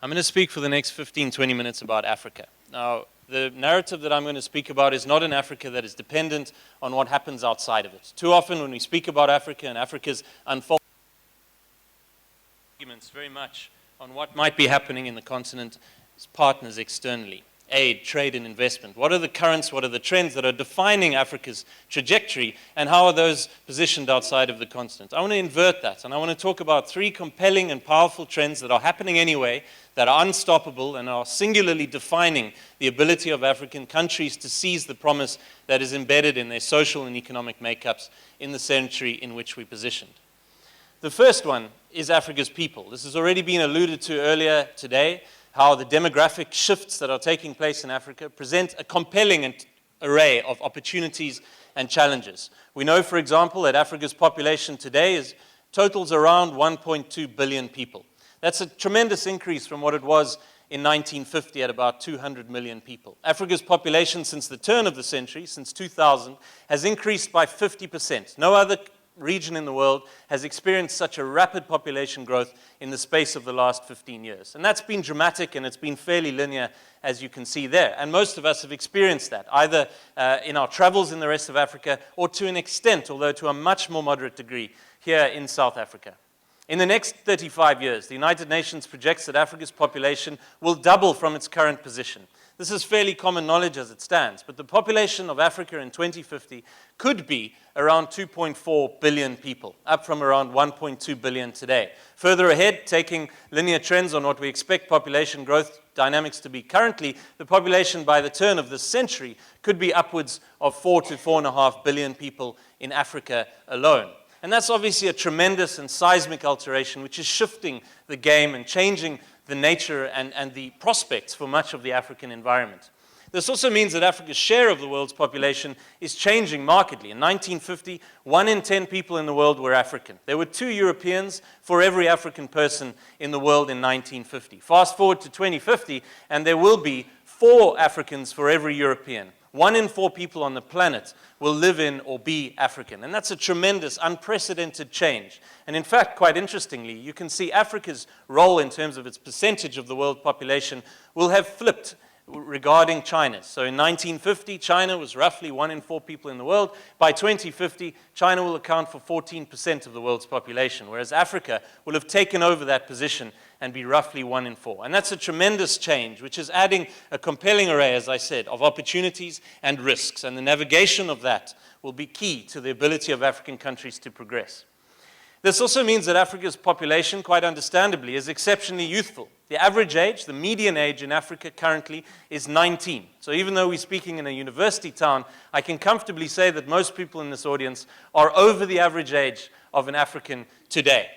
I'm going to speak for the next 15, 20 minutes about Africa. Now, the narrative that I'm going to speak about is not an Africa that is dependent on what happens outside of it. Too often when we speak about Africa and Africa's unfolding arguments very much on what might be happening in the continent's partners externally. Aid, trade, and investment. What are the currents, what are the trends that are defining Africa's trajectory, and how are those positioned outside of the continent? I want to invert that, and I want to talk about three compelling and powerful trends that are happening anyway, that are unstoppable, and are singularly defining the ability of African countries to seize the promise that is embedded in their social and economic makeups in the century in which we positioned. The first one is Africa's people. This has already been alluded to earlier today, how the demographic shifts that are taking place in Africa present a compelling array of opportunities and challenges. We know, for example, that Africa's population today totals around 1.2 billion people. That's a tremendous increase from what it was in 1950 at about 200 million people. Africa's population since the turn of the century, since 2000, has increased by 50%. No other region in the world has experienced such a rapid population growth in the space of the last 15 years. And that's been dramatic, and it's been fairly linear, as you can see there. And most of us have experienced that, either in our travels in the rest of Africa, or to an extent, although to a much more moderate degree, here in South Africa. In the next 35 years, the United Nations projects that Africa's population will double from its current position. This is fairly common knowledge as it stands, but the population of Africa in 2050 could be around 2.4 billion people, up from around 1.2 billion today. Further ahead, taking linear trends on what we expect population growth dynamics to be currently, the population by the turn of this century could be upwards of 4 to 4.5 billion people in Africa alone. And that's obviously a tremendous and seismic alteration which is shifting the game and changing the nature and the prospects for much of the African environment. This also means that Africa's share of the world's population is changing markedly. In 1950, 1 in 10 people in the world were African. There were 2 Europeans for every African person in the world in 1950. Fast forward to 2050, and there will be 4 Africans for every European. 1 in 4 people on the planet will live in or be African. And that's a tremendous, unprecedented change. And in fact, quite interestingly, you can see Africa's role in terms of its percentage of the world population will have flipped regarding China's. So in 1950, China was roughly 1 in 4 people in the world. By 2050, China will account for 14% of the world's population, whereas Africa will have taken over that position and be roughly 1 in 4. And that's a tremendous change, which is adding a compelling array, as I said, of opportunities and risks. And the navigation of that will be key to the ability of African countries to progress. This also means that Africa's population, quite understandably, is exceptionally youthful. The average age, the median age in Africa currently is 19. So even though we're speaking in a university town, I can comfortably say that most people in this audience are over the average age of an African today.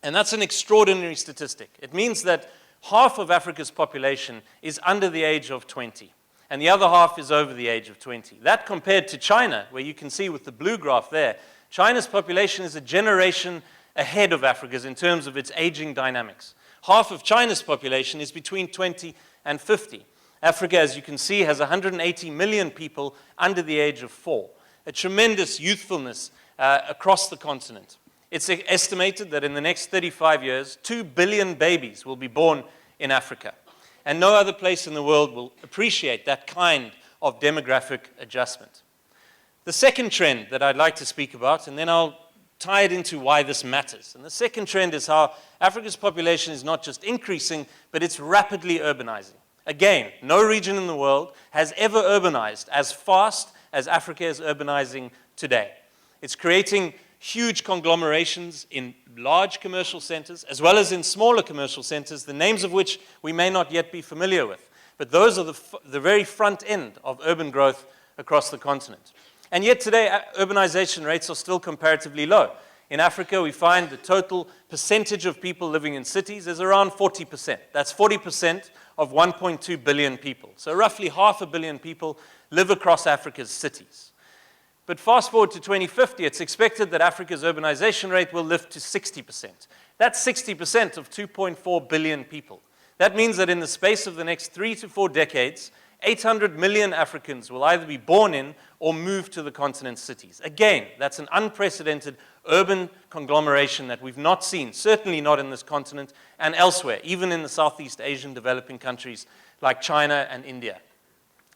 And that's an extraordinary statistic. It means that half of Africa's population is under the age of 20, and the other half is over the age of 20. That compared to China, where you can see with the blue graph there, China's population is a generation ahead of Africa's in terms of its aging dynamics. Half of China's population is between 20 and 50. Africa, as you can see, has 180 million people under the age of 4, a tremendous youthfulness across the continent. It's estimated that in the next 35 years, 2 billion babies will be born in Africa. And no other place in the world will appreciate that kind of demographic adjustment. The second trend that I'd like to speak about, and then I'll tie it into why this matters. And the second trend is how Africa's population is not just increasing, but it's rapidly urbanizing. Again, no region in the world has ever urbanized as fast as Africa is urbanizing today. It's creating huge conglomerations in large commercial centers, as well as in smaller commercial centers, the names of which we may not yet be familiar with. But those are the very front end of urban growth across the continent. And yet today, urbanization rates are still comparatively low. In Africa, we find the total percentage of people living in cities is around 40%. That's 40% of 1.2 billion people. So roughly 500 million people live across Africa's cities. But fast forward to 2050, it's expected that Africa's urbanization rate will lift to 60%. That's 60% of 2.4 billion people. That means that in the space of the next 3 to 4 decades, 800 million Africans will either be born in or move to the continent's cities. Again, that's an unprecedented urban conglomeration that we've not seen, certainly not in this continent and elsewhere, even in the Southeast Asian developing countries like China and India.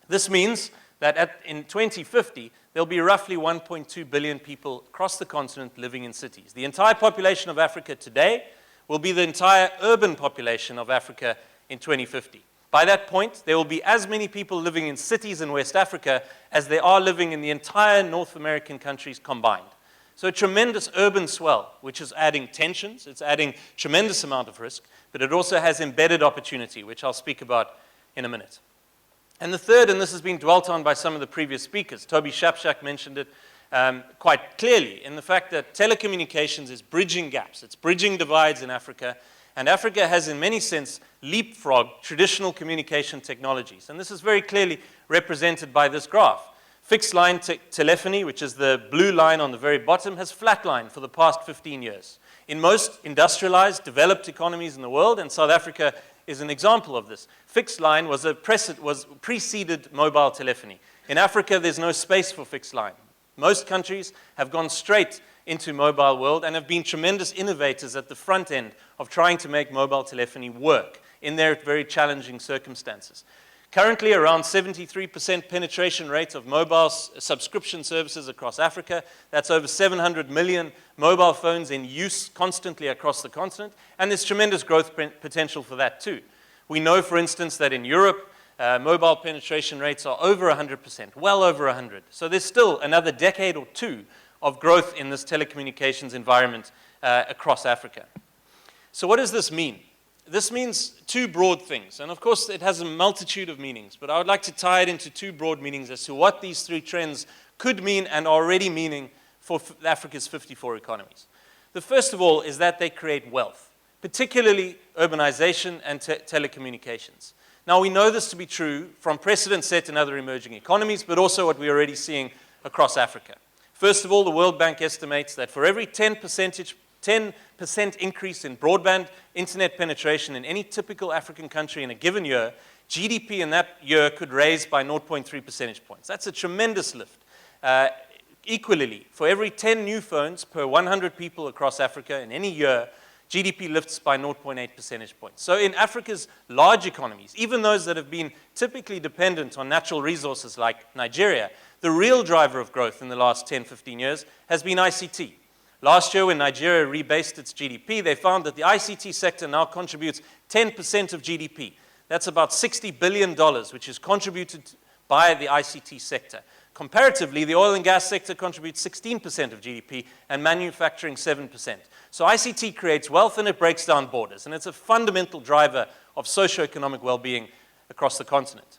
This means that in 2050, there'll be roughly 1.2 billion people across the continent living in cities. The entire population of Africa today will be the entire urban population of Africa in 2050. By that point, there will be as many people living in cities in West Africa as there are living in the entire North American countries combined. So a tremendous urban swell, which is adding tensions, it's adding tremendous amount of risk, but it also has embedded opportunity, which I'll speak about in a minute. And the third, and this has been dwelt on by some of the previous speakers, Toby Shapshak mentioned it quite clearly, in the fact that telecommunications is bridging gaps, it's bridging divides in Africa, and Africa has in many sense leapfrogged traditional communication technologies. And this is very clearly represented by this graph. Fixed line telephony, which is the blue line on the very bottom, has flatlined for the past 15 years. In most industrialized, developed economies in the world, and South Africa is an example of this, fixed line was preceded mobile telephony. In Africa, there's no space for fixed line. Most countries have gone straight into mobile world and have been tremendous innovators at the front end of trying to make mobile telephony work in their very challenging circumstances. Currently, around 73% penetration rate of mobile subscription services across Africa. That's over 700 million mobile phones in use constantly across the continent, and there's tremendous growth potential for that too. We know, for instance, that in Europe, mobile penetration rates are over 100%, well over 100. So there's still another decade or two of growth in this telecommunications environment across Africa. So what does this mean? This means two broad things, and of course it has a multitude of meanings, but I would like to tie it into two broad meanings as to what these three trends could mean and are already meaning for Africa's 54 economies. The first of all is that they create wealth, particularly urbanization and telecommunications. Now we know this to be true from precedent set in other emerging economies, but also what we're already seeing across Africa. First of all, the World Bank estimates that for every 10% increase in broadband internet penetration in any typical African country in a given year, GDP in that year could raise by 0.3 percentage points. That's a tremendous lift. Equally, for every 10 new phones per 100 people across Africa in any year, GDP lifts by 0.8 percentage points. So in Africa's large economies, even those that have been typically dependent on natural resources like Nigeria, the real driver of growth in the last 10, 15 years has been ICT. Last year, when Nigeria rebased its GDP, they found that the ICT sector now contributes 10% of GDP. That's about $60 billion, which is contributed by the ICT sector. Comparatively, the oil and gas sector contributes 16% of GDP and manufacturing 7%. So ICT creates wealth and it breaks down borders, and it's a fundamental driver of socioeconomic well-being across the continent.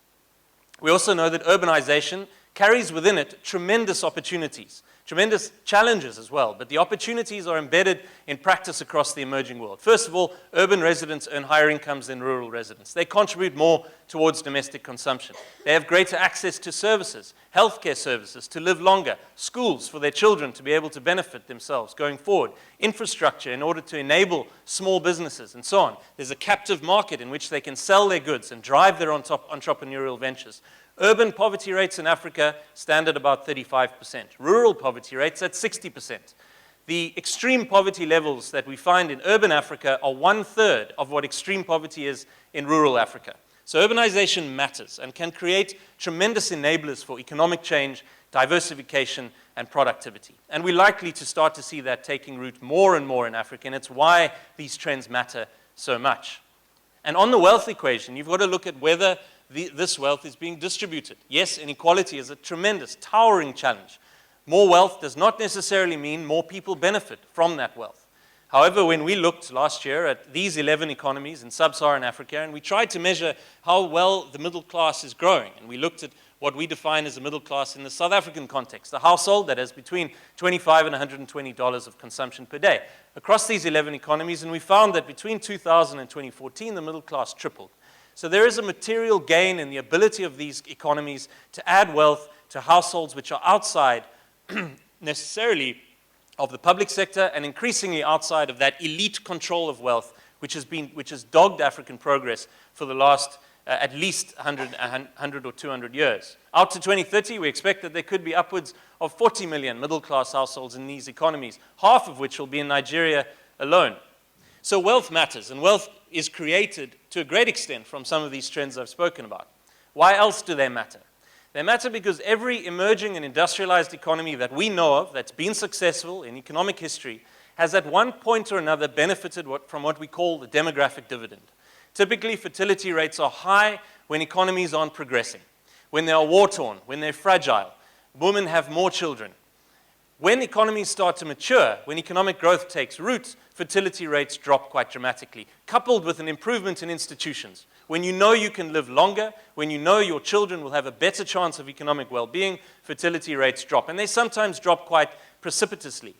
We also know that urbanization carries within it tremendous opportunities, tremendous challenges as well, but the opportunities are embedded in practice across the emerging world. First of all, urban residents earn higher incomes than rural residents. They contribute more towards domestic consumption. They have greater access to services, healthcare services to live longer, schools for their children to be able to benefit themselves going forward, infrastructure in order to enable small businesses, and so on. There's a captive market in which they can sell their goods and drive their own entrepreneurial ventures. Urban poverty rates in Africa stand at about 35%. Rural poverty rates at 60%. The extreme poverty levels that we find in urban Africa are 1/3 of what extreme poverty is in rural Africa. So urbanization matters and can create tremendous enablers for economic change, diversification, and productivity. And we're likely to start to see that taking root more and more in Africa, and it's why these trends matter so much. And on the wealth equation, you've got to look at whether this wealth is being distributed. Yes, inequality is a tremendous, towering challenge. More wealth does not necessarily mean more people benefit from that wealth. However, when we looked last year at these 11 economies in sub-Saharan Africa, and we tried to measure how well the middle class is growing, and we looked at what we define as a middle class in the South African context, a household that has between $25 and $120 of consumption per day across these 11 economies, and we found that between 2000 and 2014, the middle class tripled. So there is a material gain in the ability of these economies to add wealth to households which are outside necessarily of the public sector and increasingly outside of that elite control of wealth which has dogged African progress for the last at least 100 or 200 years. Out to 2030, we expect that there could be upwards of 40 million middle-class households in these economies, half of which will be in Nigeria alone. So wealth matters, and wealth is created to a great extent from some of these trends I've spoken about. Why else do they matter? They matter because every emerging and industrialized economy that we know of that's been successful in economic history has at one point or another benefited from what we call the demographic dividend. Typically, fertility rates are high when economies aren't progressing, when they are war-torn, when they're fragile. Women have more children. When economies start to mature, when economic growth takes root, fertility rates drop quite dramatically, coupled with an improvement in institutions. When you know you can live longer, when you know your children will have a better chance of economic well-being, fertility rates drop. And they sometimes drop quite precipitously.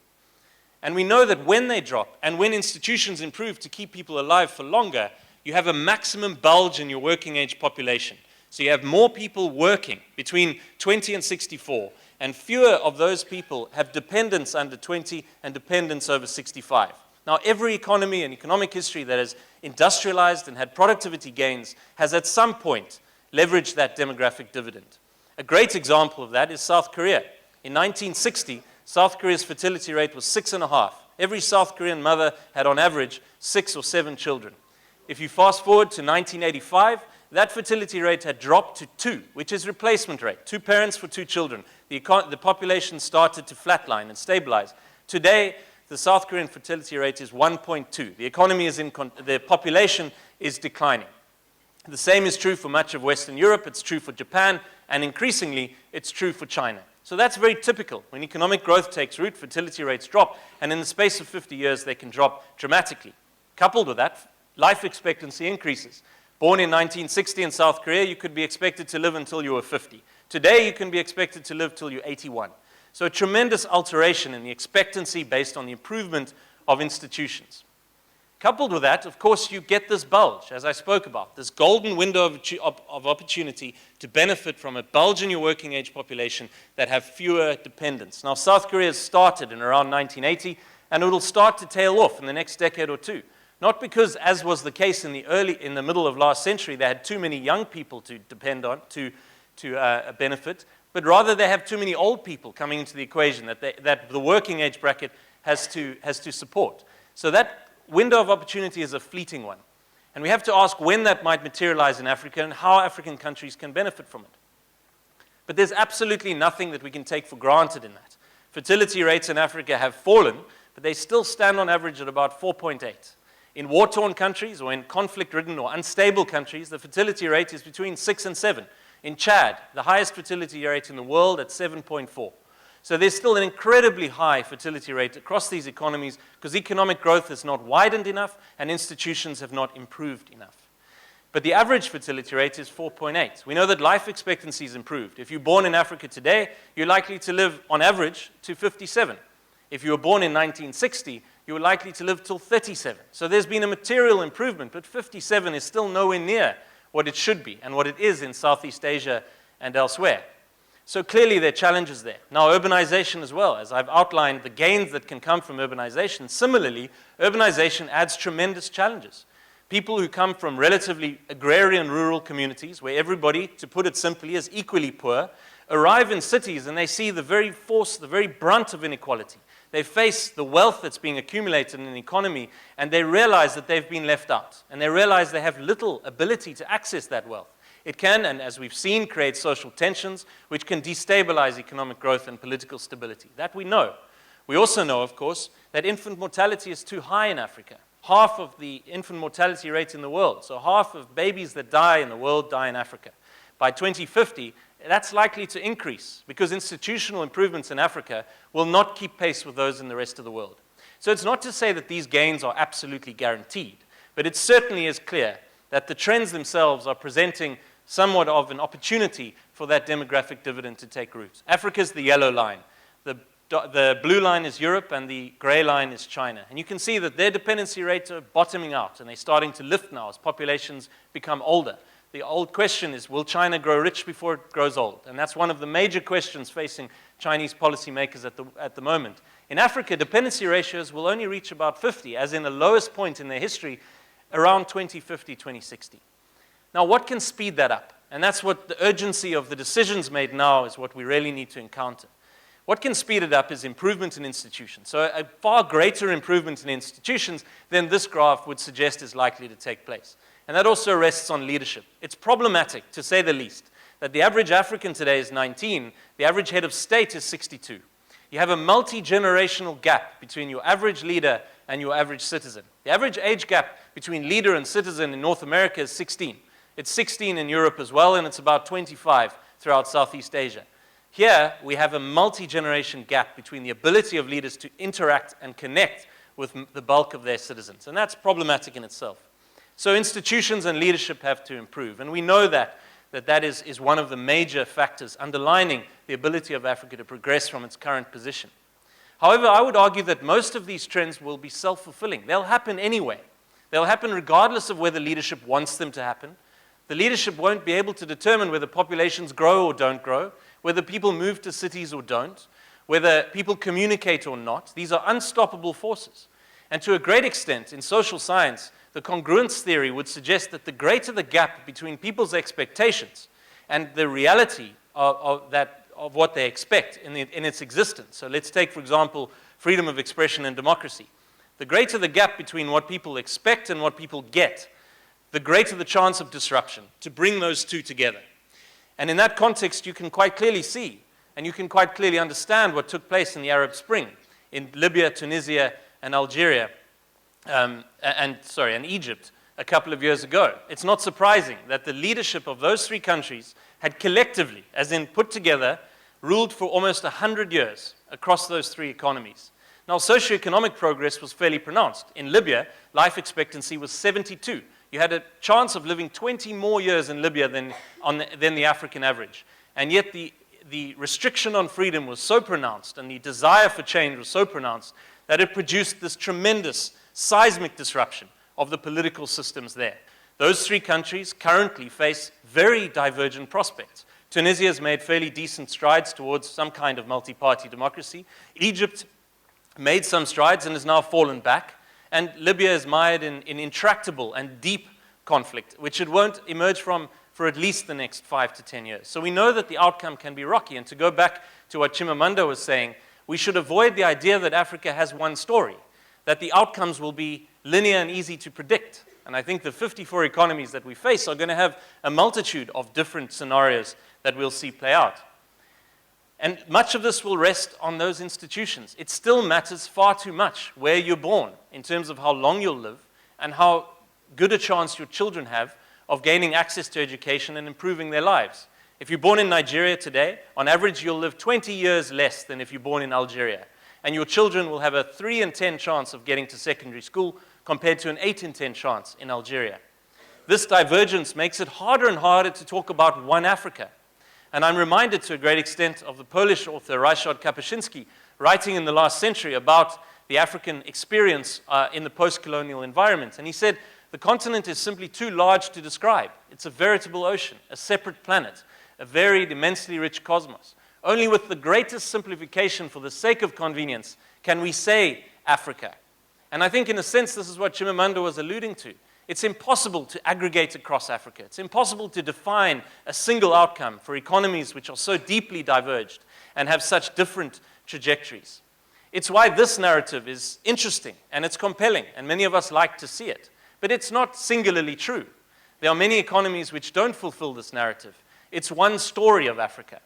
And we know that when they drop, and when institutions improve to keep people alive for longer, you have a maximum bulge in your working age population. So you have more people working between 20 and 64, and fewer of those people have dependents under 20 and dependents over 65. Now, every economy in economic history that has industrialized and had productivity gains has at some point leveraged that demographic dividend. A great example of that is South Korea. In 1960, South Korea's fertility rate was 6.5. Every South Korean mother had on average 6 or 7 children. If you fast forward to 1985, that fertility rate had dropped to 2, which is replacement rate, 2 parents for 2 children. The population started to flatline and stabilize. Today, the South Korean fertility rate is 1.2. The economy is the population is declining. The same is true for much of Western Europe, it's true for Japan, and increasingly, it's true for China. So that's very typical. When economic growth takes root, fertility rates drop, and in the space of 50 years, they can drop dramatically. Coupled with that, life expectancy increases. Born in 1960 in South Korea, you could be expected to live until you were 50. Today, you can be expected to live till you're 81. So a tremendous alteration in the expectancy based on the improvement of institutions. Coupled with that, of course, you get this bulge, as I spoke about, this golden window of opportunity to benefit from a bulge in your working age population that have fewer dependents. Now, South Korea started in around 1980, and it will start to tail off in the next decade or two. Not because, as was the case in the middle of last century, they had too many young people to depend on to benefit, but rather they have too many old people coming into the equation that the working age bracket has to support. So that window of opportunity is a fleeting one. And we have to ask when that might materialize in Africa and how African countries can benefit from it. But there's absolutely nothing that we can take for granted in that. Fertility rates in Africa have fallen, but they still stand on average at about 4.8. In war-torn countries or in conflict-ridden or unstable countries, the fertility rate is between 6 and 7. In Chad, the highest fertility rate in the world at 7.4. So there's still an incredibly high fertility rate across these economies because economic growth has not widened enough and institutions have not improved enough. But the average fertility rate is 4.8. We know that life expectancy is improved. If you're born in Africa today, you're likely to live on average to 57. If you were born in 1960, you were likely to live till 37. So there's been a material improvement, but 57 is still nowhere near what it should be and what it is in Southeast Asia and elsewhere. So clearly there are challenges there. Now urbanization as well, as I've outlined the gains that can come from urbanization. Similarly, urbanization adds tremendous challenges. People who come from relatively agrarian rural communities where everybody, to put it simply, is equally poor, arrive in cities and they see the very force, the very brunt of inequality. They face the wealth that's being accumulated in an economy and they realize that they've been left out. And they realize they have little ability to access that wealth. It can, and as we've seen, create social tensions, which can destabilize economic growth and political stability. That we know. We also know, of course, that infant mortality is too high in Africa. Half of the infant mortality rate in the world, so half of babies that die in the world die in Africa. By 2050, that's likely to increase because institutional improvements in Africa will not keep pace with those in the rest of the world. So it's not to say that these gains are absolutely guaranteed, but it certainly is clear that the trends themselves are presenting somewhat of an opportunity for that demographic dividend to take root. Africa's the yellow line. The blue line is Europe and the gray line is China. And you can see that their dependency rates are bottoming out and they're starting to lift now as populations become older. The old question is, will China grow rich before it grows old? And that's one of the major questions facing Chinese policymakers at the moment. In Africa, dependency ratios will only reach about 50, as in the lowest point in their history, around 2050, 2060. Now, what can speed that up? And that's what the urgency of the decisions made now is what we really need to encounter. What can speed it up is improvement in institutions. So a far greater improvement in institutions than this graph would suggest is likely to take place. And that also rests on leadership. It's problematic, to say the least, that the average African today is 19, the average head of state is 62. You have a multi-generational gap between your average leader and your average citizen. The average age gap between leader and citizen in North America is 16. It's 16 in Europe as well, and it's about 25 throughout Southeast Asia. Here, we have a multi-generation gap between the ability of leaders to interact and connect with the bulk of their citizens, and that's problematic in itself. So institutions and leadership have to improve, and we know that is one of the major factors underlining the ability of Africa to progress from its current position. However, I would argue that most of these trends will be self-fulfilling. They'll happen anyway. They'll happen regardless of whether leadership wants them to happen. The leadership won't be able to determine whether populations grow or don't grow, whether people move to cities or don't, whether people communicate or not. These are unstoppable forces. And to a great extent, in social science, the congruence theory would suggest that the greater the gap between people's expectations and the reality of what they expect in its existence. So let's take, for example, freedom of expression and democracy. The greater the gap between what people expect and what people get, the greater the chance of disruption to bring those two together. And in that context, you can quite clearly see, and you can quite clearly understand what took place in the Arab Spring in Libya, Tunisia, and Algeria, and Egypt a couple of years ago. It's not surprising that the leadership of those three countries had collectively, as in put together, ruled for almost 100 years across those three economies. Now, socioeconomic progress was fairly pronounced. In Libya, life expectancy was 72. You had a chance of living 20 more years in Libya than the African average. And yet the restriction on freedom was so pronounced and the desire for change was so pronounced that it produced this tremendous seismic disruption of the political systems there. Those three countries currently face very divergent prospects. Tunisia has made fairly decent strides towards some kind of multi-party democracy. Egypt made some strides and has now fallen back. And Libya is mired in intractable and deep conflict, which it won't emerge from for at least the next 5 to 10 years. So we know that the outcome can be rocky. And to go back to what Chimamanda was saying, we should avoid the idea that Africa has one story, that the outcomes will be linear and easy to predict. And I think the 54 economies that we face are going to have a multitude of different scenarios that we'll see play out. And much of this will rest on those institutions. It still matters far too much where you're born in terms of how long you'll live and how good a chance your children have of gaining access to education and improving their lives. If you're born in Nigeria today, on average, you'll live 20 years less than if you're born in Algeria. And your children will have a 3 in 10 chance of getting to secondary school compared to an 8 in 10 chance in Algeria. This divergence makes it harder and harder to talk about one Africa. And I'm reminded to a great extent of the Polish author Ryszard Kapuscinski writing in the last century about the African experience in the post-colonial environment. And he said, the continent is simply too large to describe. It's a veritable ocean, a separate planet, a varied, immensely rich cosmos. Only with the greatest simplification for the sake of convenience can we say Africa. And I think in a sense this is what Chimamanda was alluding to. It's impossible to aggregate across Africa. It's impossible to define a single outcome for economies which are so deeply diverged and have such different trajectories. It's why this narrative is interesting and it's compelling, and many of us like to see it. But it's not singularly true. There are many economies which don't fulfill this narrative. It's one story of Africa.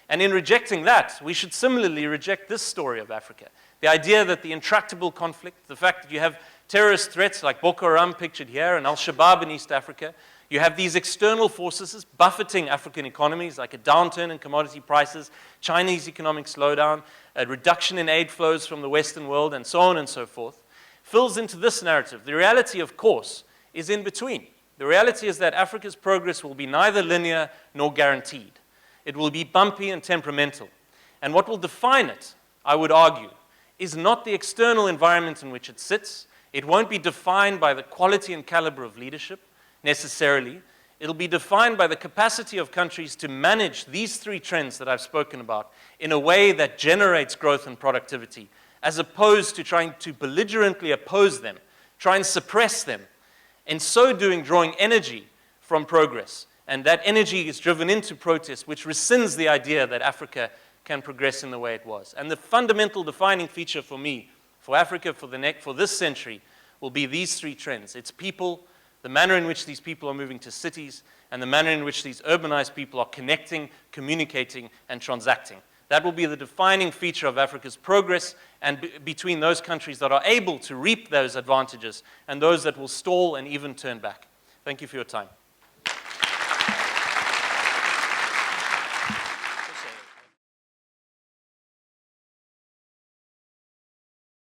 And in rejecting that, we should similarly reject this story of Africa. The idea that the intractable conflict, the fact that you have terrorist threats like Boko Haram pictured here and Al-Shabaab in East Africa, you have these external forces buffeting African economies like a downturn in commodity prices, Chinese economic slowdown, a reduction in aid flows from the Western world, and so on and so forth, fills into this narrative. The reality, of course, is in between. The reality is that Africa's progress will be neither linear nor guaranteed. It will be bumpy and temperamental. And what will define it, I would argue, is not the external environment in which it sits. It won't be defined by the quality and caliber of leadership, necessarily. It'll be defined by the capacity of countries to manage these three trends that I've spoken about in a way that generates growth and productivity, as opposed to trying to belligerently oppose them, try and suppress them, in so doing drawing energy from progress. And that energy is driven into protest, which rescinds the idea that Africa can progress in the way it was. And the fundamental defining feature for me, for Africa, for this century, will be these three trends. It's people, the manner in which these people are moving to cities, and the manner in which these urbanized people are connecting, communicating, and transacting. That will be the defining feature of Africa's progress, and between those countries that are able to reap those advantages and those that will stall and even turn back. Thank you for your time.